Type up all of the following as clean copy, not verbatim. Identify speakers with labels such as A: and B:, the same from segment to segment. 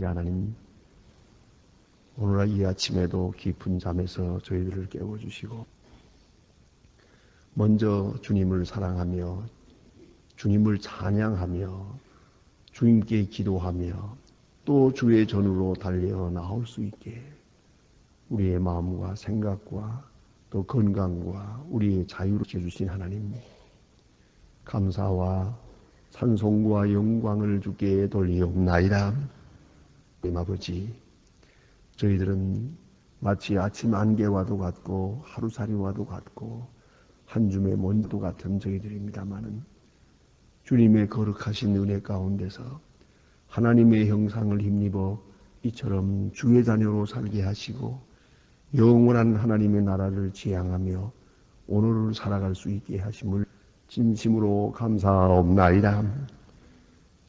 A: 하나님, 오늘 이 아침에도 깊은 잠에서 저희들을 깨워주시고 먼저 주님을 사랑하며 주님을 찬양하며 주님께 기도하며 또 주의 전으로 달려 나올 수 있게 우리의 마음과 생각과 또 건강과 우리의 자유를 주신 하나님, 감사와 찬송과 영광을 주께 돌리옵나이다. 하나님 아버지, 저희들은 마치 아침 안개와도 같고 하루살이와도 같고 한 줌의 먼지도 같은 저희들입니다마는 주님의 거룩하신 은혜 가운데서 하나님의 형상을 힘입어 이처럼 주의 자녀로 살게 하시고 영원한 하나님의 나라를 지향하며 오늘을 살아갈 수 있게 하심을 진심으로 감사옵나이다.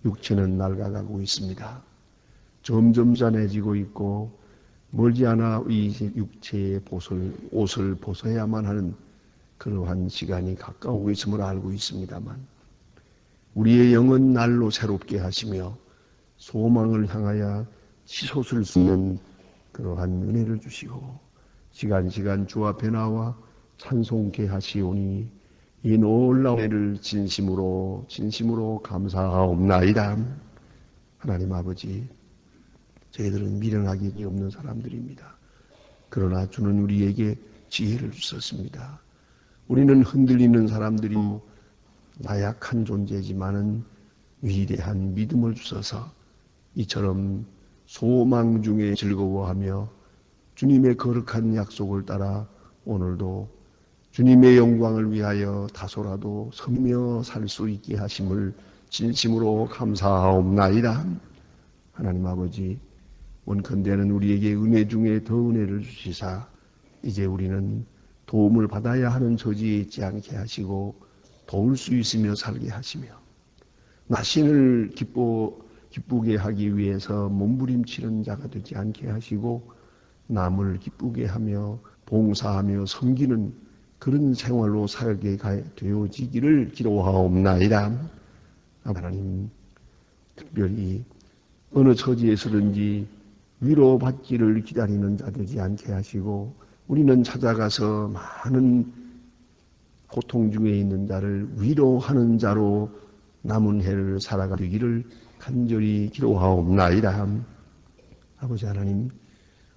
A: 육체는 낡아가고 있습니다. 점점 잔해지고 있고 멀지 않아 이 육체의 옷을 벗어야만 하는 그러한 시간이 가까우고 있음을 알고 있습니다만 우리의 영은 날로 새롭게 하시며 소망을 향하여 치솟을 수 있는 그러한 은혜를 주시고 시간 주 앞에 나와 찬송케 하시오니 이 놀라운 은혜를 진심으로 감사하옵나이다. 하나님 아버지, 저희들은 미련하기 없는 사람들입니다. 그러나 주는 우리에게 지혜를 주셨습니다. 우리는 흔들리는 사람들이 나약한 존재지만은 위대한 믿음을 주셔서 이처럼 소망 중에 즐거워하며 주님의 거룩한 약속을 따라 오늘도 주님의 영광을 위하여 다소라도 섬며 살 수 있게 하심을 진심으로 감사하옵나이다. 하나님 아버지, 원컨대는 우리에게 은혜 중에 더 은혜를 주시사 이제 우리는 도움을 받아야 하는 처지에 있지 않게 하시고 도울 수 있으며 살게 하시며 나신을 기쁘게 하기 위해서 몸부림치는 자가 되지 않게 하시고 남을 기쁘게 하며 봉사하며 섬기는 그런 생활로 살게 되어지기를 기도하옵나이다. 하나님, 특별히 어느 처지에서든지 위로받기를 기다리는 자 되지 않게 하시고 우리는 찾아가서 많은 고통 중에 있는 자를 위로하는 자로 남은 해를 살아가기를 간절히 기도하옵나이다. 아버지 하나님,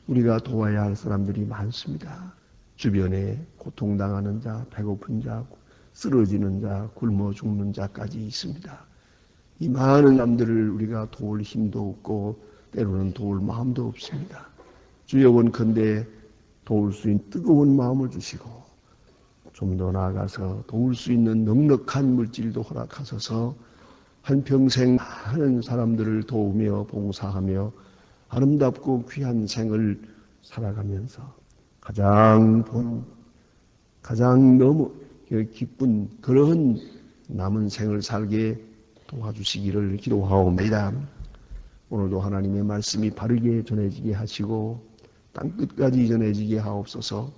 A: 우리가 도와야 할 사람들이 많습니다. 주변에 고통당하는 자, 배고픈 자, 쓰러지는 자, 굶어 죽는 자까지 있습니다. 이 많은 사람들을 우리가 도울 힘도 없고 때로는 도울 마음도 없습니다. 주여 원컨대 도울 수 있는 뜨거운 마음을 주시고 좀 더 나아가서 도울 수 있는 넉넉한 물질도 허락하셔서 한평생 많은 사람들을 도우며 봉사하며 아름답고 귀한 생을 살아가면서 가장 너무 기쁜 그러한 남은 생을 살게 도와주시기를 기도하옵나이다. 오늘도 하나님의 말씀이 바르게 전해지게 하시고 땅끝까지 전해지게 하옵소서.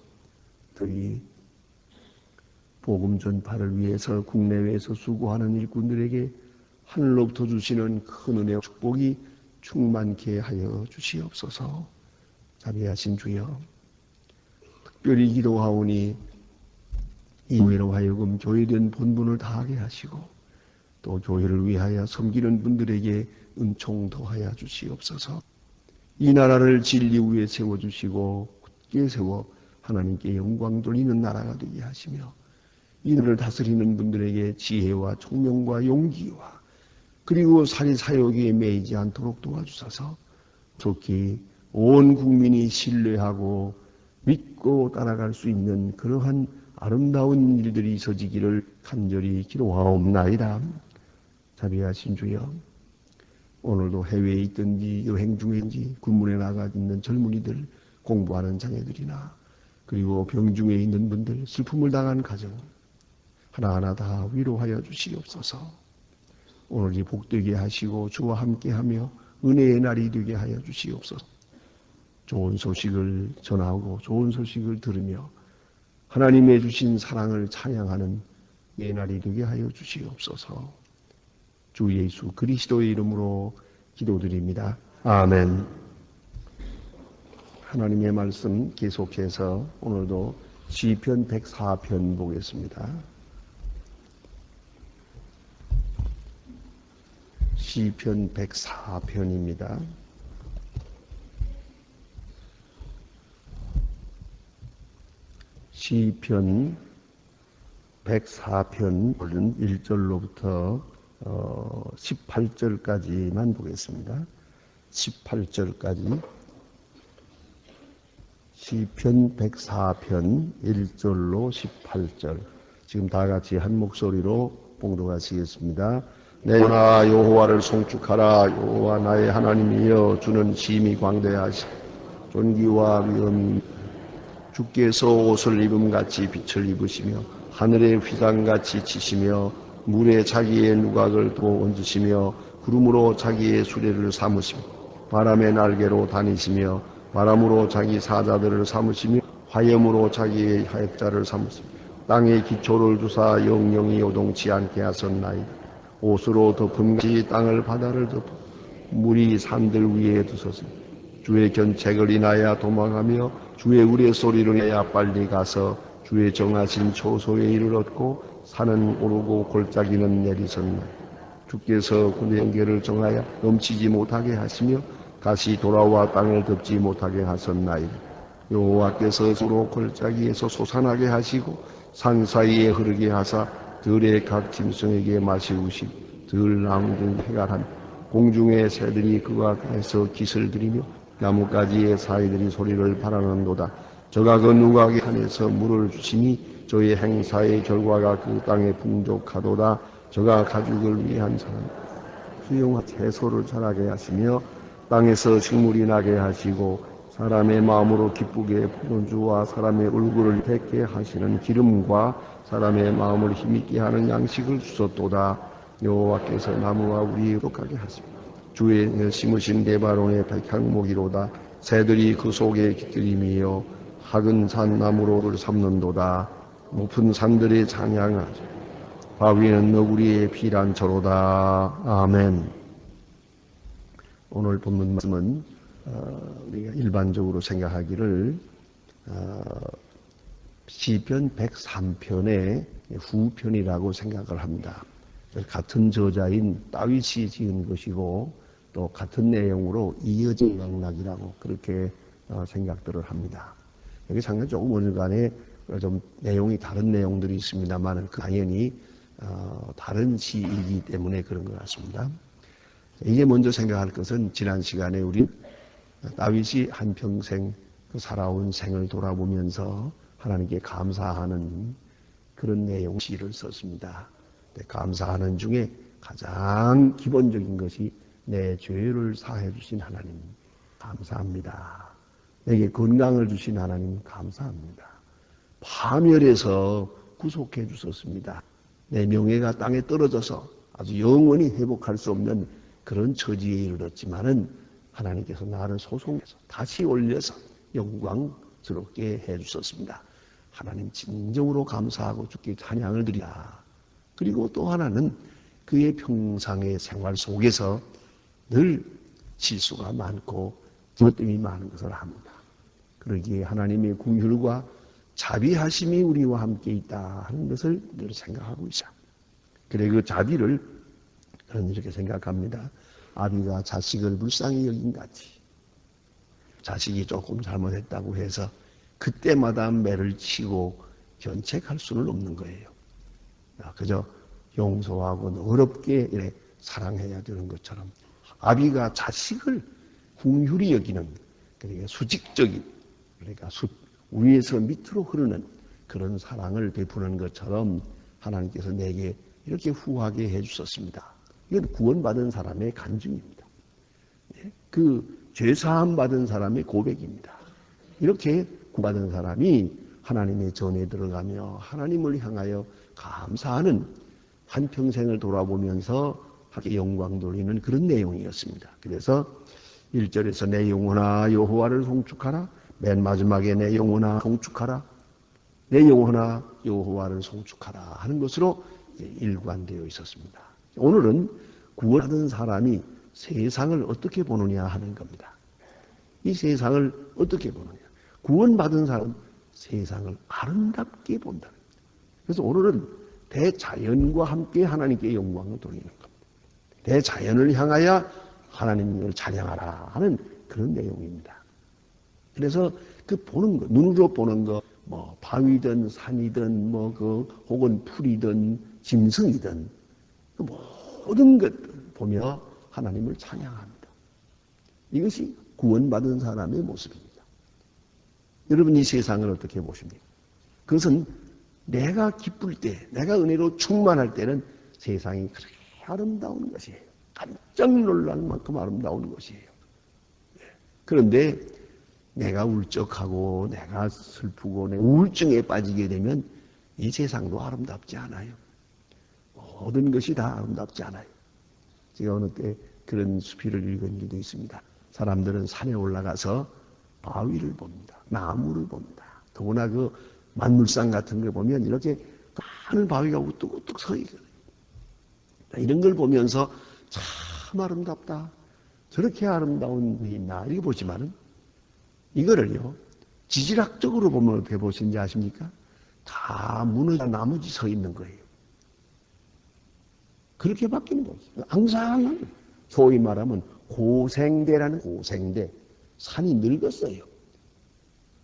A: 특히 복음 전파를 위해서 국내외에서 수고하는 일꾼들에게 하늘로부터 주시는 큰 은혜와 축복이 충만케 하여 주시옵소서. 자비하신 주여, 특별히 기도하오니 이 교회로 하여금 교회된 본분을 다하게 하시고 또 교회를 위하여 섬기는 분들에게 은총 더하여 주시옵소서. 이 나라를 진리 위에 세워주시고 굳게 세워 하나님께 영광 돌리는 나라가 되게 하시며 이 나라를 다스리는 분들에게 지혜와 총명과 용기와 그리고 사리사욕에 매이지 않도록 도와주셔서 특히 온 국민이 신뢰하고 믿고 따라갈 수 있는 그러한 아름다운 일들이 있어지기를 간절히 기도하옵나이다. 자비하신 주여, 오늘도 해외에 있든지 여행 중인지 군문에 나가 있는 젊은이들, 공부하는 자녀들이나 그리고 병중에 있는 분들, 슬픔을 당한 가정 하나하나 다 위로하여 주시옵소서. 오늘이 복되게 하시고 주와 함께하며 은혜의 날이 되게 하여 주시옵소서. 좋은 소식을 전하고 좋은 소식을 들으며 하나님의 주신 사랑을 찬양하는 이 날이 되게 하여 주시옵소서. 주 예수 그리스도의 이름으로 기도드립니다. 아멘. 하나님의 말씀 계속해서 오늘도 시편 104편 보겠습니다. 시편 104편입니다. 시편 104편 1절로부터 18절까지만 보겠습니다. 18절까지 시편 104편 1절로 18절 지금 다 같이 한 목소리로 봉독하시겠습니다. 내 영혼아 여호와를 송축하라. 여호와 나의 하나님이여 주는 심히 광대하시 존귀와 위엄이 주께서 옷을 입음같이 빛을 입으시며 하늘의 휘장같이 치시며 물에 자기의 누각을 두고 얹으시며 구름으로 자기의 수레를 삼으시며 바람의 날개로 다니시며 바람으로 자기 사자들을 삼으시며 화염으로 자기의 하역자를 삼으시며 땅의 기초를 두사 영영이 요동치 않게 하셨나이다. 옷으로 덮음같이 땅을 바다를 덮어 물이 산들 위에 두셨으며 주의 견책을 인하여 도망하며 주의 우레소리를 내야 빨리 가서 주의 정하신 초소에 이르렀고 산은 오르고 골짜기는 내리셨나이다. 주께서 군의 연계를 정하여 넘치지 못하게 하시며 다시 돌아와 땅을 덮지 못하게 하셨나이다. 여호와께서 서로 골짜기에서 솟아나게 하시고 산 사이에 흐르게 하사 들의 각 짐승에게 마시우시고 들 나무들 해갈하며 공중의 새들이 그와 가에서 깃을 들이며 나뭇가지의 사이들이 소리를 바라는도다. 저가 그 누각의 한에서 물을 주시니 저의 행사의 결과가 그 땅에 풍족하도다. 저가 가죽을 위한 사람 수용한 채소를 자라게 하시며 땅에서 식물이 나게 하시고 사람의 마음으로 기쁘게 보는 주와 사람의 얼굴을 밝게 하시는 기름과 사람의 마음을 힘있게 하는 양식을 주셨도다. 여호와께서 나무와 우리에 독하게 하십니다. 주의 심으신 대바론의 백향목이로다. 새들이 그 속에 깃들이며 학은 산 나무로를 삼는도다. 높은 산들의 장향하죠. 바위는 너구리의 피란처로다. 아멘. 오늘 본문 말씀은 우리가 일반적으로 생각하기를 시편 103편의 후편이라고 생각을 합니다. 같은 저자인 다윗이 지은 것이고 또 같은 내용으로 이어진 맥락이라고 그렇게 생각들을 합니다. 여기 상당히 조금 어느 간에 좀 내용이 다른 내용들이 있습니다만 당연히 다른 시이기 때문에 그런 것 같습니다. 이제 먼저 생각할 것은 지난 시간에 우리 다윗이 한평생 살아온 생을 돌아보면서 하나님께 감사하는 그런 내용 시를 썼습니다. 감사하는 중에 가장 기본적인 것이 내 죄를 사해 주신 하나님 감사합니다. 내게 건강을 주신 하나님 감사합니다. 파멸해서 구속해 주셨습니다. 내 명예가 땅에 떨어져서 아주 영원히 회복할 수 없는 그런 처지에 이르렀지만은 하나님께서 나를 소송해서 다시 올려서 영광스럽게 해 주셨습니다. 하나님 진정으로 감사하고 주께 찬양을 드리라. 그리고 또 하나는 그의 평상의 생활 속에서 늘 실수가 많고 잘못됨이 많은 것을 합니다. 그러기에 하나님의 긍휼과 자비하심이 우리와 함께 있다 하는 것을 늘 생각하고 있어. 그래 그 자비를 저는 이렇게 생각합니다. 아비가 자식을 불쌍히 여긴 같이 자식이 조금 잘못했다고 해서 그때마다 매를 치고 견책할 수는 없는 거예요. 그저 용서하고 어렵게 이렇게 사랑해야 되는 것처럼 아비가 자식을 긍휼히 여기는 그러니까 수직적인 그러니까 위에서 밑으로 흐르는 그런 사랑을 베푸는 것처럼 하나님께서 내게 이렇게 후하게 해주셨습니다. 이건 구원받은 사람의 간증입니다. 그 죄사함 받은 사람의 고백입니다. 이렇게 구원받은 사람이 하나님의 전에 들어가며 하나님을 향하여 감사하는 한평생을 돌아보면서 하나님께 영광 돌리는 그런 내용이었습니다. 그래서 1절에서 내 영혼아 여호와를 송축하라. 맨 마지막에 내 영혼아 송축하라. 내 영혼아 여호와를 송축하라 하는 것으로 일관되어 있었습니다. 오늘은 구원받은 사람이 세상을 어떻게 보느냐 하는 겁니다. 이 세상을 어떻게 보느냐. 구원받은 사람은 세상을 아름답게 본다는 겁니다. 그래서 오늘은 대자연과 함께 하나님께 영광을 돌리는 겁니다. 대자연을 향하여 하나님을 찬양하라 하는 그런 내용입니다. 그래서 그 보는 것, 눈으로 보는 것, 뭐 바위든 산이든 혹은 풀이든 짐승이든 그 모든 것들 보며 하나님을 찬양합니다. 이것이 구원받은 사람의 모습입니다. 여러분 이 세상을 어떻게 보십니까? 그것은 내가 기쁠 때, 내가 은혜로 충만할 때는 세상이 그렇게 아름다운 것이에요. 깜짝 놀랄 만큼 아름다운 것이에요. 그런데 내가 울적하고 내가 슬프고 내 우울증에 빠지게 되면 이 세상도 아름답지 않아요. 모든 것이 다 아름답지 않아요. 제가 어느 때 그런 수필을 읽은 일도 있습니다. 사람들은 산에 올라가서 바위를 봅니다. 나무를 봅니다. 더구나 그 만물상 같은 걸 보면 이렇게 많은 바위가 우뚝우뚝 서 있거든요. 이런 걸 보면서 참 아름답다. 저렇게 아름다운 게 있나 이렇게 보지만은 이거를요 지질학적으로 보면 어떻게 보시는지 아십니까? 다 무너져 나머지 서 있는 거예요. 그렇게 바뀌는 거예요. 항상 소위 말하면 고생대라는 고생대. 산이 늙었어요.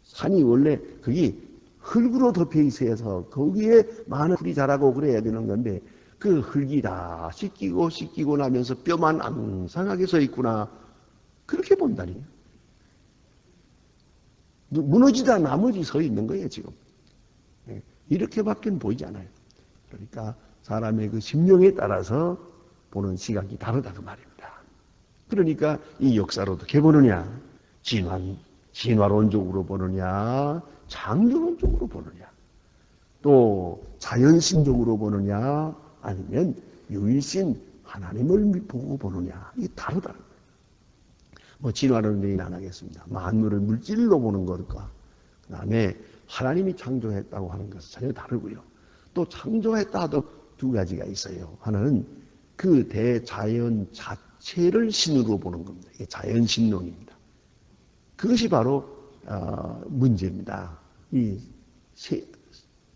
A: 산이 원래 거기 흙으로 덮여 있어서 거기에 많은 풀이 자라고 그래야 되는 건데 그 흙이 다 씻기고 나면서 뼈만 앙상하게 서 있구나. 그렇게 본다니. 무너지다 나머지 서 있는 거예요, 지금. 이렇게밖에 보이지 않아요. 그러니까 사람의 그 심령에 따라서 보는 시각이 다르다 그 말입니다. 그러니까 이 역사를 어떻게 보느냐? 진화론적으로 보느냐? 창조론적으로 보느냐? 또 자연신적으로 보느냐? 아니면 유일신 하나님을 보고 보느냐? 이게 다르다. 뭐 진화론은 얘기는 안 하겠습니다. 만물을 물질로 보는 것과 그 다음에 하나님이 창조했다고 하는 것은 전혀 다르고요. 또 창조했다 하도 두 가지가 있어요. 하나는 그 대자연 자체를 신으로 보는 겁니다. 이게 자연신론입니다. 그것이 바로 문제입니다. 이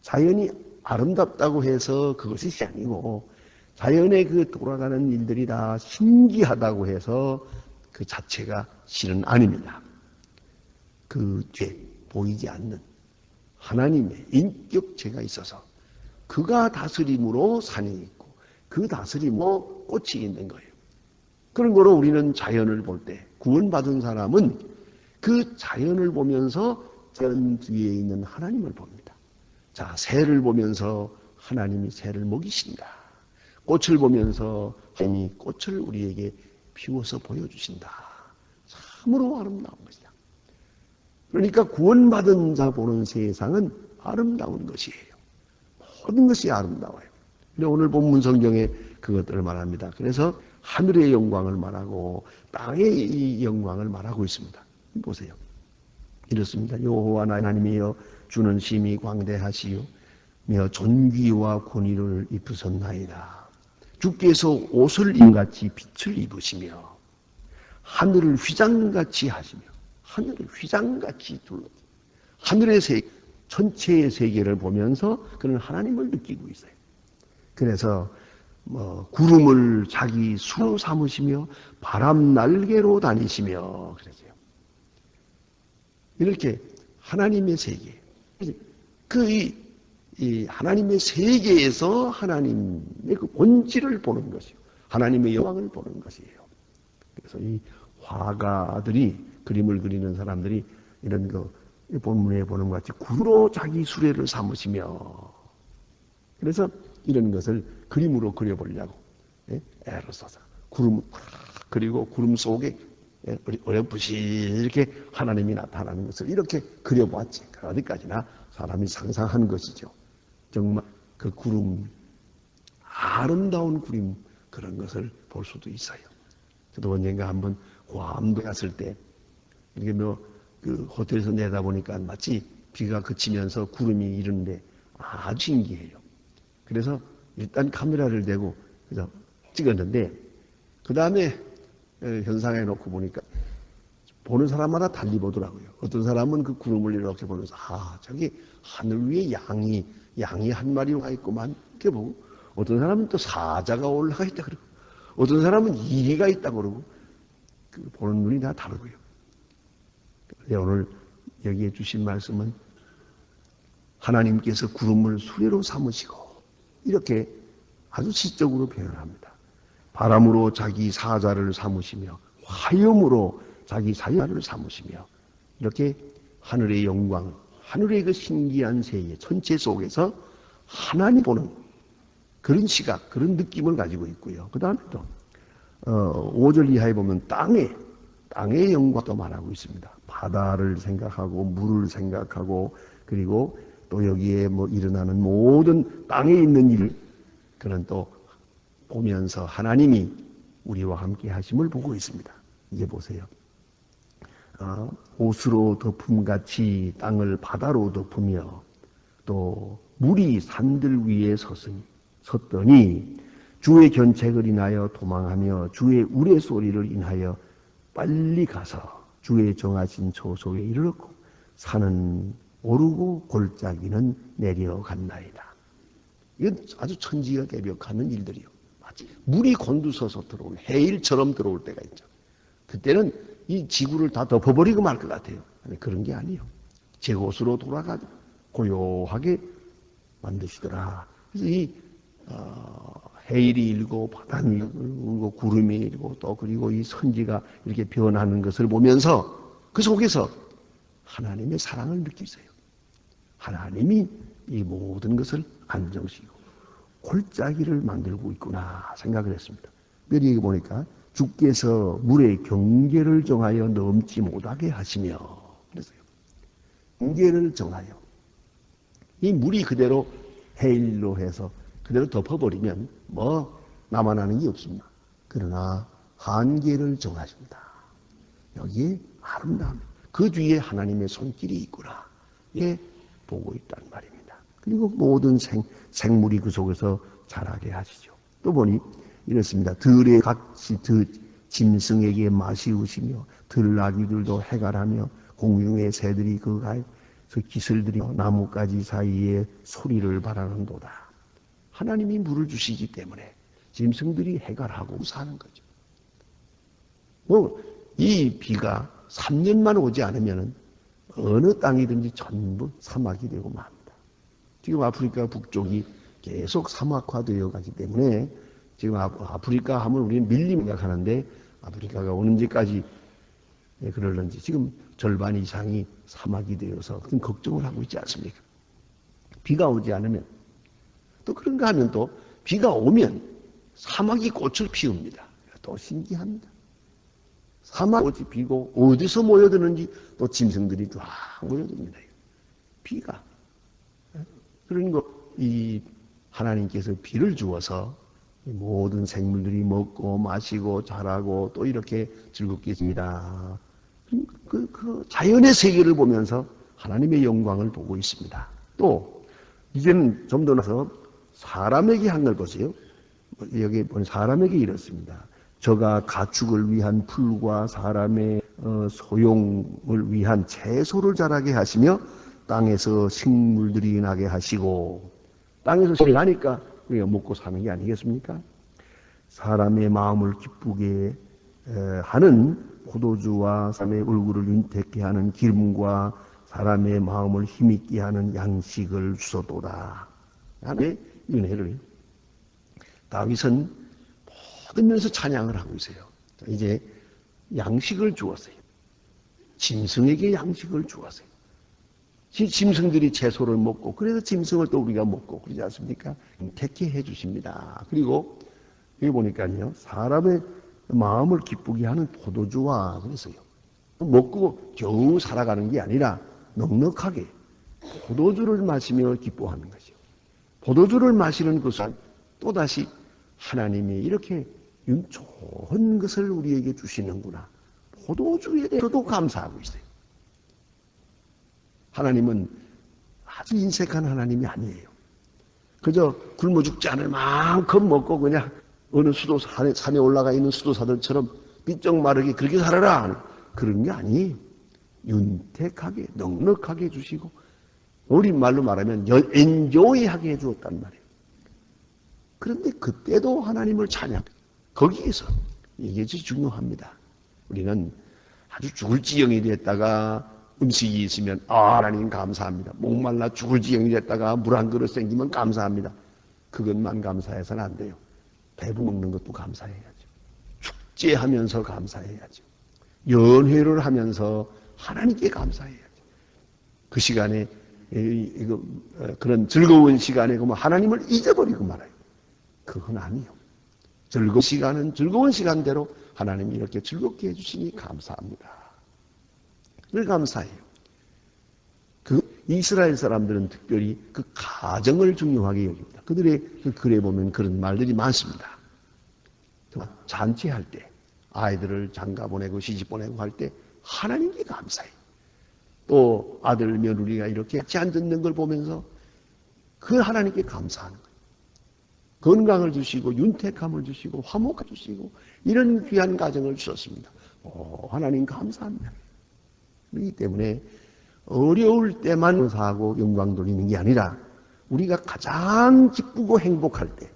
A: 자연이 아름답다고 해서 그것이 아니고 자연의 그 돌아가는 일들이 다 신기하다고 해서 그 자체가 신은 아닙니다. 그 뒤에 보이지 않는 하나님의 인격체가 있어서 그가 다스림으로 산이 있고 그 다스림으로 꽃이 있는 거예요. 그런 거로 우리는 자연을 볼 때 구원받은 사람은 그 자연을 보면서 자연 뒤에 있는 하나님을 봅니다. 자, 새를 보면서 하나님이 새를 먹이신다. 꽃을 보면서 하나님이 꽃을 우리에게 피워서 보여주신다. 참으로 아름다운 것이다. 그러니까 구원받은 자 보는 세상은 아름다운 것이에요. 모든 것이 아름다워요. 근데 오늘 본문 성경에 그것들을 말합니다. 그래서 하늘의 영광을 말하고 땅의 이 영광을 말하고 있습니다. 보세요. 이렇습니다. 여호와 나의 하나님이여 주는 심히 광대하시요 며 존귀와 권위를 입으셨나이다. 주께서 옷을 임같이 빛을 입으시며 하늘을 휘장같이 하시며 하늘을 휘장같이 둘러 하늘의 세계 전체의 세계를 보면서 그는 하나님을 느끼고 있어요. 그래서 구름을 자기 수로 삼으시며 바람 날개로 다니시며 그러세요. 이렇게 하나님의 세계, 이 하나님의 세계에서 하나님의 그 본질을 보는 것이요, 하나님의 영광을 보는 것이에요. 그래서 이 화가들이 그림을 그리는 사람들이 이런 거 본문에 보는 것 같이 구로 자기 수레를 삼으시며 그래서 이런 것을 그림으로 그려보려고 애를 써서 구름 그리고 구름 속에 어렴풋이 이렇게 하나님이 나타나는 것을 이렇게 그려보았지. 어디까지나 사람이 상상한 것이죠. 정말 그 구름 아름다운 구름 그런 것을 볼 수도 있어요. 저도 언젠가 한번 괌도 갔을 때 이게 그 호텔에서 내다보니까 마치 비가 그치면서 구름이 이르는데 아주 신기해요. 그래서 일단 카메라를 대고 그래서 찍었는데 그 다음에 현상에 놓고 보니까 보는 사람마다 달리 보더라고요. 어떤 사람은 그 구름을 이렇게 보면서 저기 하늘 위에 양이 한 마리 와 있구만 이렇게 보고, 어떤 사람은 또 사자가 올라가 있다 그러고, 어떤 사람은 이리가 있다 그러고, 보는 눈이 다 다르고요. 오늘 여기에 주신 말씀은 하나님께서 구름을 수레로 삼으시고 이렇게 아주 시적으로 표현합니다. 바람으로 자기 사자를 삼으시며 화염으로 자기 사자를 삼으시며, 이렇게 하늘의 영광, 하늘의 그 신기한 세계 전체 속에서 하나님 보는 그런 시각, 그런 느낌을 가지고 있고요. 그 다음에 또 5절 이하에 보면 땅의 영광도 말하고 있습니다. 바다를 생각하고 물을 생각하고, 그리고 또 여기에 일어나는 모든 땅에 있는 일, 그는 또 보면서 하나님이 우리와 함께 하심을 보고 있습니다. 이제 보세요. 옷으로 덮음같이 땅을 바다로 덮으며 또 물이 산들 위에 섰더니 주의 견책을 인하여 도망하며 주의 우레소리를 인하여 빨리 가서 주의 정하신 초소에 이르렀고 산은 오르고 골짜기는 내려갔나이다. 이건 아주 천지가 개벽하는 일들이요. 물이 곤두서서 들어오는 해일처럼 들어올 때가 있죠. 그때는 이 지구를 다 덮어버리고 말 것 같아요. 아니, 그런 게 아니에요. 제 곳으로 돌아가 고요하게 만드시더라. 그래서 이 해일이 일고 바람이 일고 구름이 일고 또 그리고 이 선지가 이렇게 변하는 것을 보면서 그 속에서 하나님의 사랑을 느끼세요. 하나님이 이 모든 것을 안정시키고 골짜기를 만들고 있구나 생각을 했습니다. 여기 보니까 주께서 물의 경계를 정하여 넘지 못하게 하시며 그랬어요. 경계를 정하여. 이 물이 그대로 해일로 해서 그대로 덮어버리면 남아나는 게 없습니다. 그러나 한계를 정하십니다. 여기에 아름다움, 그 뒤에 하나님의 손길이 있구나. 이게 보고 있단 말입니다. 그리고 모든 생물이 그 속에서 자라게 하시죠. 또 보니 이렇습니다. 들의 같이 짐승에게 마시우시며 들나귀들도 해갈하며 공중의 새들이 그 가에서 기슬들이 나뭇가지 사이에 소리를 바라는도다. 하나님이 물을 주시기 때문에 짐승들이 해갈하고 사는 거죠. 이 비가 3년만 오지 않으면 어느 땅이든지 전부 사막이 되고 맙니다. 지금 아프리카 북쪽이 계속 사막화되어 가기 때문에 지금 아프리카 하면 우리는 밀림 생각하는데 아프리카가 언제까지 그럴런지 지금 절반 이상이 사막이 되어서 그런 걱정을 하고 있지 않습니까? 비가 오지 않으면 또 그런가 하면 또 비가 오면 사막이 꽃을 피웁니다. 또 신기합니다. 사막 꽃이 피고 어디서 모여드는지 또 짐승들이 쫙 모여듭니다. 비가. 그러니까 이 하나님께서 비를 주어서 모든 생물들이 먹고 마시고 자라고 또 이렇게 즐겁게 있습니다. 그 자연의 세계를 보면서 하나님의 영광을 보고 있습니다. 또 이제는 좀 더 나서 사람에게 한 걸 보세요. 여기 보니 사람에게 이렇습니다. 저가 가축을 위한 풀과 사람의 소용을 위한 채소를 자라게 하시며 땅에서 식물들이 나게 하시고, 땅에서 식물이 나니까 우리가 먹고 사는 게 아니겠습니까? 사람의 마음을 기쁘게 하는 포도주와 사람의 얼굴을 윤택케 하는 기름과 사람의 마음을 힘있게 하는 양식을 주소도다. 하나님의 은혜를 다윗은 모든 면에서 찬양을 하고 있어요. 이제 양식을 주었어요. 짐승에게 양식을 주었어요. 짐승들이 채소를 먹고 그래서 짐승을 또 우리가 먹고 그러지 않습니까? 택해 해 주십니다. 그리고 여기 보니까요, 사람의 마음을 기쁘게 하는 포도주와 그랬어요. 먹고 겨우 살아가는 게 아니라 넉넉하게 포도주를 마시며 기뻐하는 것이요. 포도주를 마시는 것은 또다시 하나님이 이렇게 좋은 것을 우리에게 주시는구나. 포도주에 대해서도 감사하고 있어요. 하나님은 아주 인색한 하나님이 아니에요. 그저 굶어 죽지 않을 만큼 먹고 그냥 어느 산에 올라가 있는 수도사들처럼 삐쩍 마르게 그렇게 살아라. 그런 게 아니에요. 윤택하게 넉넉하게 주시고 어린 말로 말하면 엔조이하게 해주었단 말이에요. 그런데 그때도 하나님을 찬양. 거기에서 이게 중요합니다. 우리는 아주 죽을 지경이 됐다가 음식이 있으면 하나님 감사합니다. 목말라 죽을 지경이 됐다가 물 한 그릇 생기면 감사합니다. 그것만 감사해서는 안 돼요. 배부 먹는 것도 감사해야죠. 축제하면서 감사해야죠. 연회를 하면서 하나님께 감사해야죠. 그 시간에 그런 즐거운 시간에 하나님을 잊어버리고 말아요. 그건 아니에요. 즐거운 시간은 즐거운 시간대로 하나님이 이렇게 즐겁게 해주시니 감사합니다. 늘 감사해요. 이스라엘 사람들은 특별히 그 가정을 중요하게 여깁니다. 그들의 그 글에 보면 그런 말들이 많습니다. 잔치할 때, 아이들을 장가 보내고 시집 보내고 할 때 하나님께 감사해요. 또 아들, 며느리가 이렇게 같이 앉는 걸 보면서 그 하나님께 감사하는 거예요. 건강을 주시고 윤택함을 주시고 화목을 주시고 이런 귀한 가정을 주셨습니다. 하나님 감사합니다. 그렇기 때문에 어려울 때만 감사하고 영광 돌리는 게 아니라 우리가 가장 기쁘고 행복할 때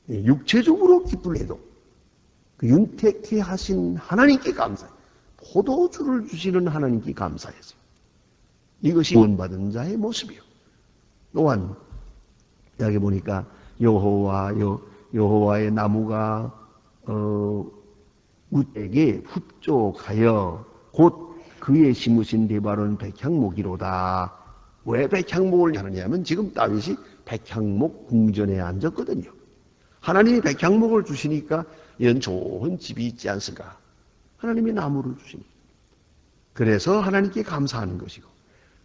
A: 육체적으로 기쁠 해도 그 윤택해 하신 하나님께 감사해요. 포도주를 주시는 하나님께 감사해서 이것이 구원받은 자의 모습이요. 또한 여기 보니까 여호와의 나무가 우에게 흡족하여 곧 그의 심으신 대발은 백향목이로다. 왜 백향목을 하느냐면 지금 다윗이 백향목 궁전에 앉았거든요. 하나님이 백향목을 주시니까 이런 좋은 집이 있지 않습니까? 하나님이 나무를 주시니. 그래서 하나님께 감사하는 것이고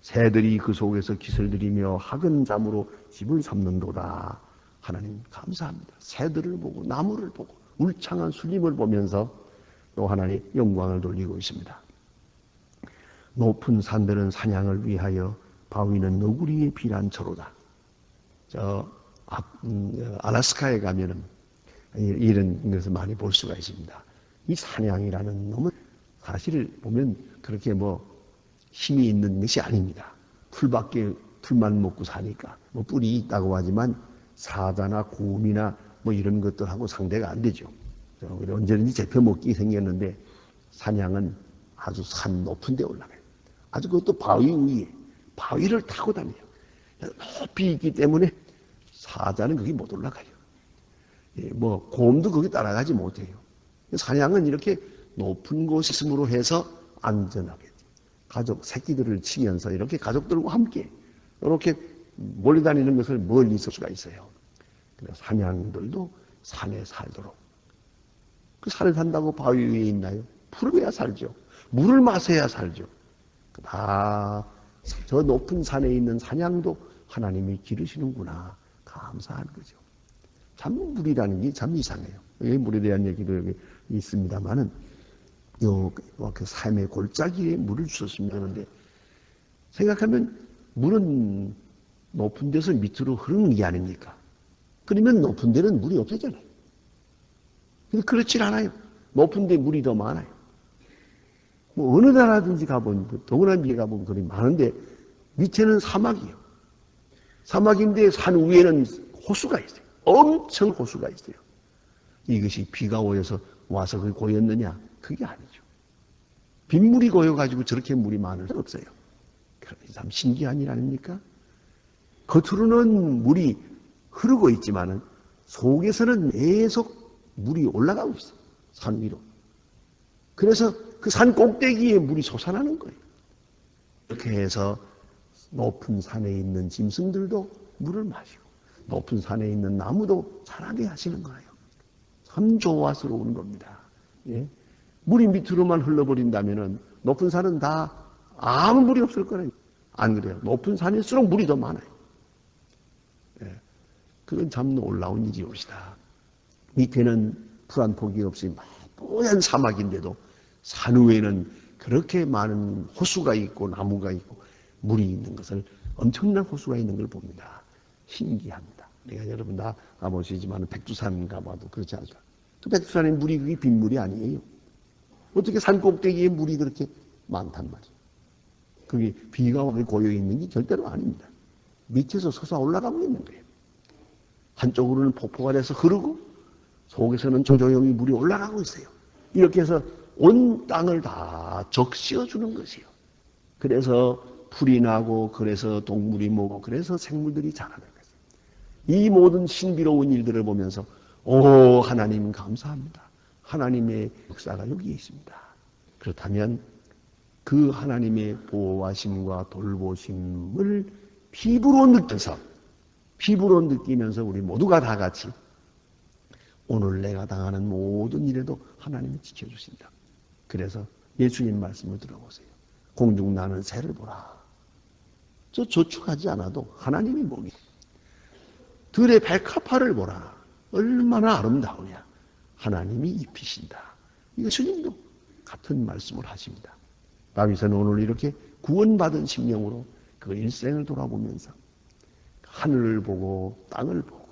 A: 새들이 그 속에서 기슬들이며 학은 잠으로 집을 삼는도다. 하나님 감사합니다. 새들을 보고 나무를 보고 울창한 수림을 보면서 또 하나님 영광을 돌리고 있습니다. 높은 산들은 사냥을 위하여 바위는 너구리의 피난처로다. 알래스카에 가면은 이런 것을 많이 볼 수가 있습니다. 이 사냥이라는 놈은 사실 보면 그렇게 힘이 있는 것이 아닙니다. 풀만 먹고 사니까 뿔이 있다고 하지만 사자나 곰이나 이런 것들하고 상대가 안 되죠. 언제든지 잡혀먹기 생겼는데 사냥은 아주 산 높은 데 올라가요. 아주 그것도 바위 위에 바위를 타고 다녀요. 높이 있기 때문에 사자는 거기 못 올라가요. 곰도 거기 따라가지 못해요. 사냥은 이렇게 높은 곳이 있음으로 해서 안전하게 가족 새끼들을 치면서 이렇게 가족들과 함께 이렇게 몰려다니는 것을 멀리 있을 수가 있어요. 그래서 사냥들도 산에 살도록. 그 산에 산다고 바위 위에 있나요? 풀을 해야 살죠. 물을 마셔야 살죠. 다 저 높은 산에 있는 사냥도 하나님이 기르시는구나. 감사한 거죠. 참 물이라는 게 참 이상해요. 여기 물에 대한 얘기도 여기 있습니다만은 그 삶의 골짜기에 물을 주셨습니다. 그런데 생각하면 물은 높은 데서 밑으로 흐르는 게 아닙니까? 그러면 높은 데는 물이 없어잖아요. 근데 그렇지 않아요. 높은 데 물이 더 많아요. 어느 나라든지 가보면, 동남아에 가보면 그리 많은데 밑에는 사막이에요. 사막인데 산 위에는 호수가 있어요. 엄청 호수가 있어요. 이것이 비가 와서 그게 고였느냐? 그게 아니죠. 빗물이 고여가지고 저렇게 물이 많을 수 없어요. 그러니 참 신기한 일 아닙니까? 겉으로는 물이 흐르고 있지만은 속에서는 계속 물이 올라가고 있어요. 산 위로. 그래서 그 산 꼭대기에 물이 솟아나는 거예요. 이렇게 해서 높은 산에 있는 짐승들도 물을 마시고 높은 산에 있는 나무도 자라게 하시는 거예요. 참 조화스러운 겁니다. 예? 물이 밑으로만 흘러버린다면은 높은 산은 다 아무 물이 없을 거예요. 안 그래요. 높은 산일수록 물이 더 많아요. 예. 그건 참 놀라운 일이옵시다. 밑에는 풀 한 폭이 없이 뽀얀 사막인데도 산 위에는 그렇게 많은 호수가 있고 나무가 있고 물이 있는 것을 엄청난 호수가 있는 걸 봅니다. 신기합니다. 내가 여러분 다 가보시지만 백두산 가봐도 그렇지 않을까. 그 백두산의 물이 그게 빗물이 아니에요. 어떻게 산 꼭대기에 물이 그렇게 많단 말이에요. 그게 비가 와서 고여 있는 게 절대로 아닙니다. 밑에서 솟아 올라가고 있는 거예요. 한쪽으로는 폭포가 돼서 흐르고 속에서는 조조용히 물이 올라가고 있어요. 이렇게 해서 온 땅을 다 적시어 주는 것이에요. 그래서 풀이 나고 그래서 동물이 모고 그래서 생물들이 자라는 거예요. 이 모든 신비로운 일들을 보면서 오 하나님 감사합니다. 하나님의 역사가 여기에 있습니다. 그렇다면 그 하나님의 보호하심과 돌보심을 피부로 느끼면서 우리 모두가 다 같이 오늘 내가 당하는 모든 일에도 하나님이 지켜주신다. 그래서 예수님 말씀을 들어보세요. 공중 나는 새를 보라. 저 저축하지 않아도 하나님이 보기. 들의 백합화를 보라. 얼마나 아름다우냐. 하나님이 입히신다. 이거 주님도 같은 말씀을 하십니다. 다윗은 오늘 이렇게 구원받은 심령으로 그 일생을 돌아보면서 하늘을 보고 땅을 보고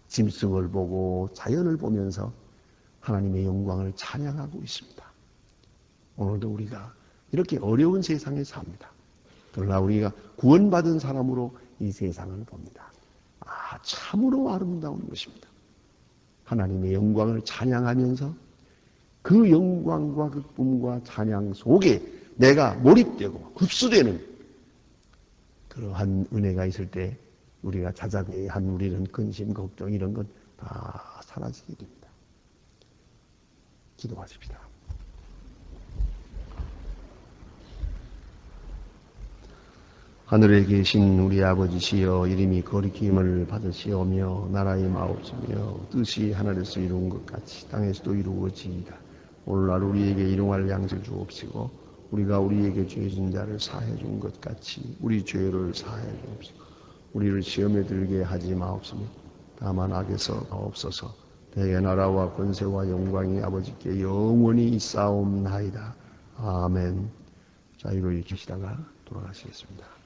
A: 짐승을 보고 자연을 보면서 하나님의 영광을 찬양하고 있습니다. 오늘도 우리가 이렇게 어려운 세상에 삽니다. 그러나 우리가 구원받은 사람으로 이 세상을 봅니다. 참으로 아름다운 것입니다. 하나님의 영광을 찬양하면서 그 영광과 그 꿈과 찬양 속에 내가 몰입되고 흡수되는 그러한 은혜가 있을 때 우리가 자작한 우리는 근심, 걱정 이런 건 다 사라지게 됩니다. 기도하십시다. 하늘에 계신 우리 아버지시여 이름이 거룩힘을 받으시오며 나라의 마옵시며 뜻이 하늘에서 이룬 것 같이 땅에서도 이루어지이다. 오늘날 우리에게 일용할 양식을 주옵시고 우리가 우리에게 죄 진 자를 사해 준 것 같이 우리 죄를 사해 주옵시고 우리를 시험에 들게 하지 마옵시며 다만 악에서 없어서 대개 나라와 권세와 영광이 아버지께 영원히 있사옵나이다. 아멘. 자유로 계시다가 돌아가시겠습니다.